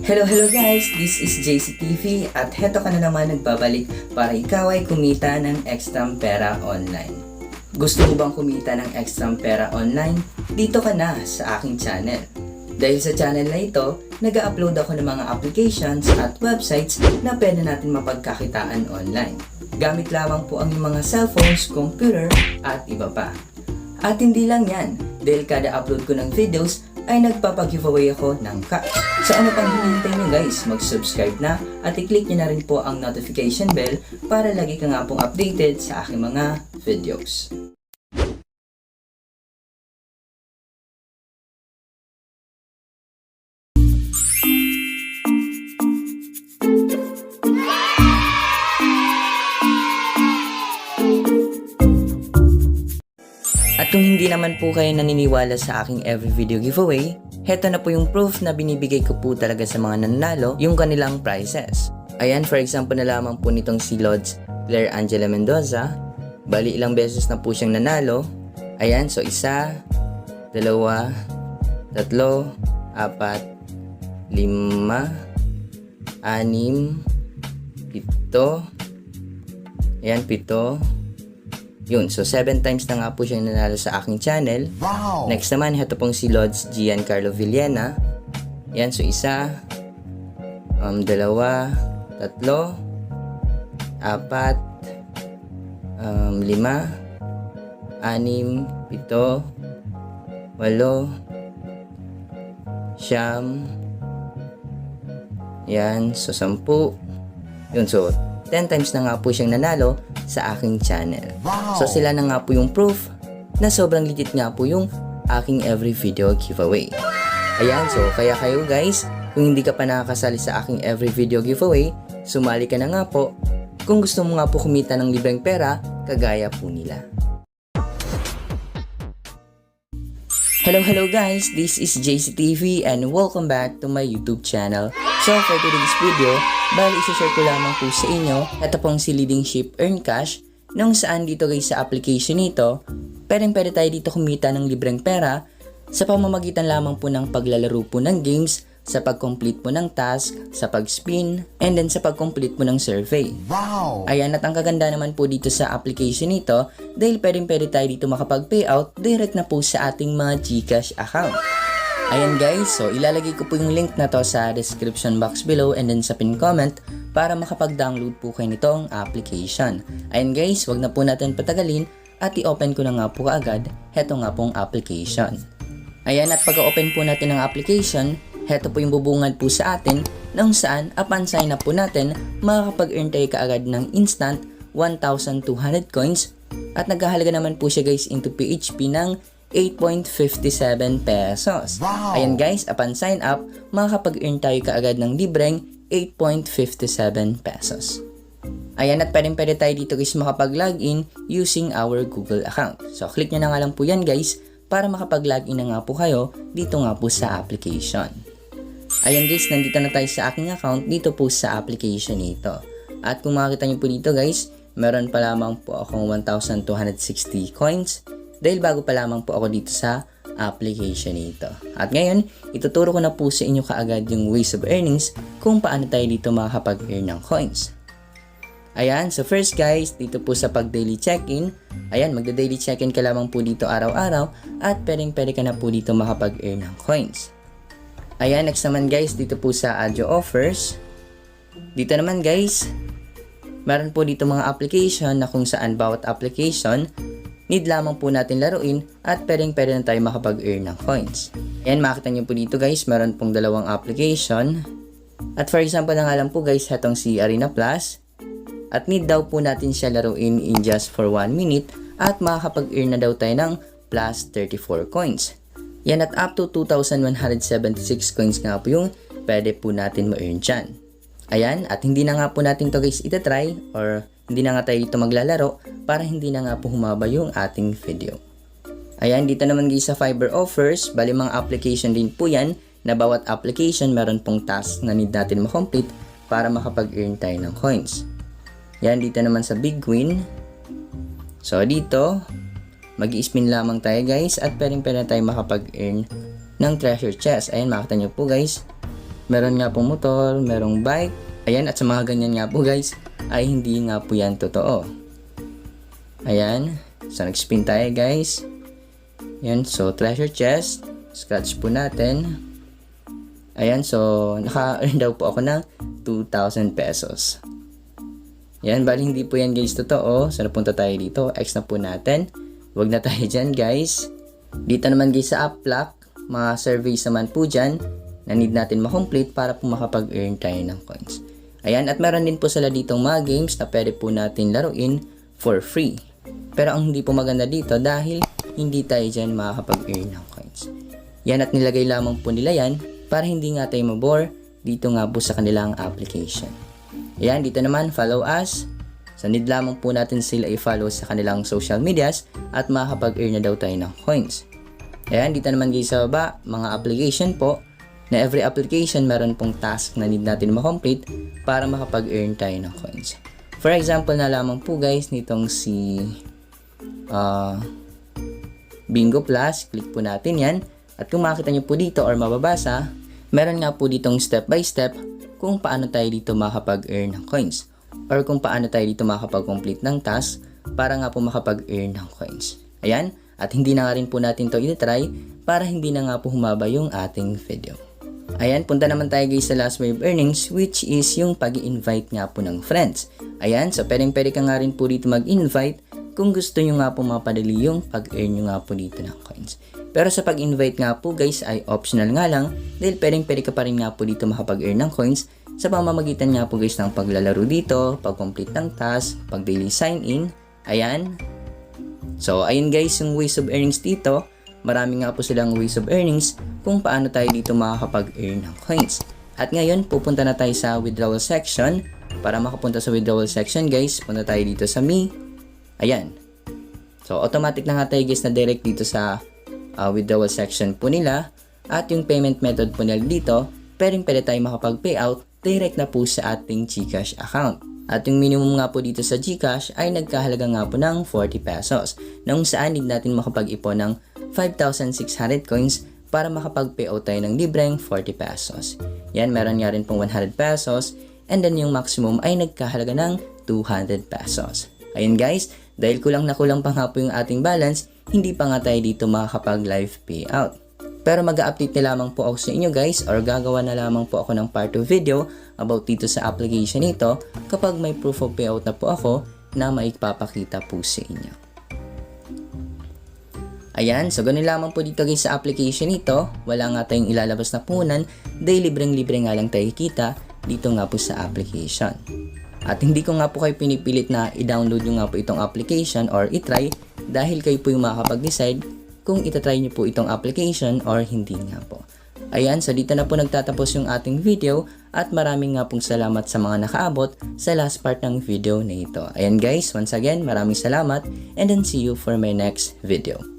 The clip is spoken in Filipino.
Hello guys! This is JCTV at heto ka na naman nagbabalik para ikaw ay kumita ng ekstrang pera online. Gusto mo bang kumita ng ekstrang pera online? Dito ka na sa aking channel. Dahil sa channel na ito, nag-upload ako ng mga applications at websites na pwede natin mapagkakitaan online. Gamit lamang po ang mga cellphones, computer at iba pa. At hindi lang yan, dahil kada upload ko ng videos ay nagpapag-giveaway ako ng cash. So ano pang hinihintay nyo guys, mag-subscribe na at i-click nyo na rin po ang notification bell para lagi ka nga pong updated sa aking mga videos. At kung hindi naman po kayo naniniwala sa aking every video giveaway, heto na po yung proof na binibigay ko po talaga sa mga nanalo yung kanilang prizes. Ayan, for example na lamang po nitong si Lods Claire Angela Mendoza. Bali ilang beses na po siyang nanalo. Ayan, so 1, 2, 3, 4, 5, 6, 6, 7. Ayan, 7. Yun, so 7 times na nga po siyang nanalo sa aking channel. Wow! Next naman, ito pong si Lods Giancarlo Villena. Yan, so 1, 2, 3, 4, 6, 5, 7, 8, 9, yan, so 10. Yun, so 10 times na nga po siyang nanalo sa aking channel. Wow! So sila na nga po yung proof na sobrang legit nga po yung aking every video giveaway. Ayan, so kaya kayo guys, kung hindi ka pa nakakasali sa aking every video giveaway, sumali ka na nga po kung gusto mo nga po kumita ng libreng pera kagaya po nila. Hello guys, this is JCTV and welcome back to my YouTube channel. So for today's video, bali isa-share ko lamang po sa inyo ito pong si Leading Ship Earn Cash nung saan dito guys sa application nito, pwede tayo dito kumita ng libreng pera sa pamamagitan lamang po ng paglalaro po ng games, sa pag-complete po ng task, sa pag-spin, and then sa pag-complete po ng survey. Wow! Ayan, at ang kaganda naman po dito sa application nito, dahil pwede tayo dito makapag-payout direct na po sa ating mga GCash account. Ayan guys, so ilalagay ko po yung link na to sa description box below and then sa pin comment para makapag-download po kayo nitong application. Ayan guys, wag na po natin patagalin at i-open ko na nga po kaagad heto nga pong application. Ayan, at pag-open po natin ng application, heto po yung bubungad po sa atin nang saan upon sign up po natin, makakapag-earn tayo kaagad ng instant 1,200 coins at naghahalaga naman po siya guys into PHP ng 8.57 pesos. Wow! Ayan guys, upon sign up, makakapag-earn tayo kaagad ng libreng 8.57 pesos. Ayan, at pwede tayo dito guys makapag-login using our Google account. So click nyo na nga lang po yan guys para makapag-login na nga po kayo dito nga po sa application. Ayan guys, nandito na tayo sa aking account dito po sa application nito. At kung makikita nyo po dito guys, meron pa lamang po akong 1,260 coins dahil bago pa lamang po ako dito sa application nito. At ngayon, ituturo ko na po sa inyo kaagad yung ways of earnings kung paano tayo dito makakapag-earn ng coins. Ayan, so first guys, dito po sa pag-daily check-in, ayan, magda-daily check-in ka lamang po dito araw-araw at pwede ka na po dito makapag-earn ng coins. Ayan, next naman guys, dito po sa Adjo Offers. Dito naman guys, meron po dito mga application na kung saan bawat application, need lamang po natin laruin at pwede na tayo makapag-earn ng coins. Ayan, makita nyo po dito guys, meron pong dalawang application. At for example na nga lang po guys, itong si Arena Plus. At need daw po natin siya laruin in just for 1 minute at makakapag-earn na daw tayo ng plus 34 coins. Yan, at up to 2,176 coins nga po yung pwede po natin ma-earn dyan. Ayan, at hindi na nga po natin to guys itatry or hindi na nga tayo dito maglalaro para hindi na nga po humaba yung ating video. Ayan, dito naman guys sa Fiverr Offers, bali mga application din po yan na bawat application meron pong task na need natin ma-complete para makapag-earn tayo ng coins. Yan, dito naman sa Big Win. So dito, mag-i-spin lamang tayo guys at pwede tayo makapag-earn ng treasure chest. Ayan, makita nyo po guys. Meron nga pong motor, merong bike. Ayan, at sa mga ganyan nga po guys, ay hindi nga po yan totoo. Ayan, so nag-spin tayo guys. Ayan, so treasure chest. Scratch po natin. Ayan, so naka-earn daw po ako ng 2,000 pesos. Ayan, bali hindi po yan guys totoo. So napunta tayo dito, X na po natin. Huwag na tayo dyan guys. Dito naman guys sa Uplock, mga surveys naman po dyan na need natin ma-complete para po makapag-earn tayo ng coins. Ayan, at meron din po sila ditong mga games na pwede po natin laruin for free. Pero ang hindi po maganda dito dahil hindi tayo dyan makakapag-earn ng coins. Yan, at nilagay lamang po nila yan para hindi nga tayo mabore dito nga po sa kanilang application. Ayan, dito naman follow us. So need lamang po natin sila i-follow sa kanilang social medias at makakapag-earn na daw tayo ng coins. Ayan, dito naman guys sa baba, mga application po, na every application meron pong task na need natin ma-complete para makapag-earn tayo ng coins. For example na lamang po guys, nitong si Bingo Plus, click po natin yan. At kung makita nyo po dito or mababasa, meron nga po ditong step by step kung paano tayo dito makapag-earn ng coins. Or kung paano tayo dito makapag-complete ng task para nga po makapag-earn ng coins. Ayan, at hindi na nga rin po natin to i-try para hindi na nga po humaba yung ating video. Ayan, punta naman tayo guys sa last way of earnings, which is yung pag-invite nga po ng friends. Ayan, so pwede ka nga rin po dito mag-invite kung gusto nyo nga po mapadali yung pag-earn nyo nga po dito ng coins. Pero sa pag-invite nga po guys ay optional nga lang dahil pwede ka pa rin nga po dito makapag-earn ng coins sa pamamagitan nga po guys ng paglalaro dito, pag-complete ng task, pag-daily sign-in. Ayan. So ayun guys yung ways of earnings dito. Marami nga po silang ways of earnings kung paano tayo dito makakapag-earn ng coins. At ngayon pupunta na tayo sa withdrawal section. Para makapunta sa withdrawal section guys, punta tayo dito sa me. Ayan. So automatic na nga tayo guys na direct dito sa withdrawal section po nila. At yung payment method po nila dito, pwede tayo makapag-payout direct na po sa ating GCash account. At yung minimum nga po dito sa GCash ay nagkahalaga nga po ng 40 pesos. Nung saan need natin makapag-ipon ng 5,600 coins para makapag-payout tayo ng libreng 40 pesos. Yan, meron nga rin pong 100 pesos. And then yung maximum ay nagkahalaga ng 200 pesos. Ayun guys, dahil kulang na kulang pa nga po yung ating balance, hindi pa nga tayo dito makakapag-live payout. Pero mag-update na lamang po ako sa inyo guys or gagawa na lamang po ako ng part 2 video about dito sa application nito kapag may proof of payout na po ako na maipapakita po sa inyo. Ayan, so ganun lamang po dito guys sa application nito. Wala nga tayong ilalabas na puhunan dahil libreng-libre nga lang tayo kita dito nga po sa application. At hindi ko nga po kayo pinipilit na i-download nyo nga po itong application or i-try dahil kayo po yung makakapag-decide kung itatry nyo po itong application or hindi nga po. Ayan, so dito na po nagtatapos yung ating video at maraming nga pong salamat sa mga nakaabot sa last part ng video na ito. Ayan guys, once again, maraming salamat and then see you for my next video.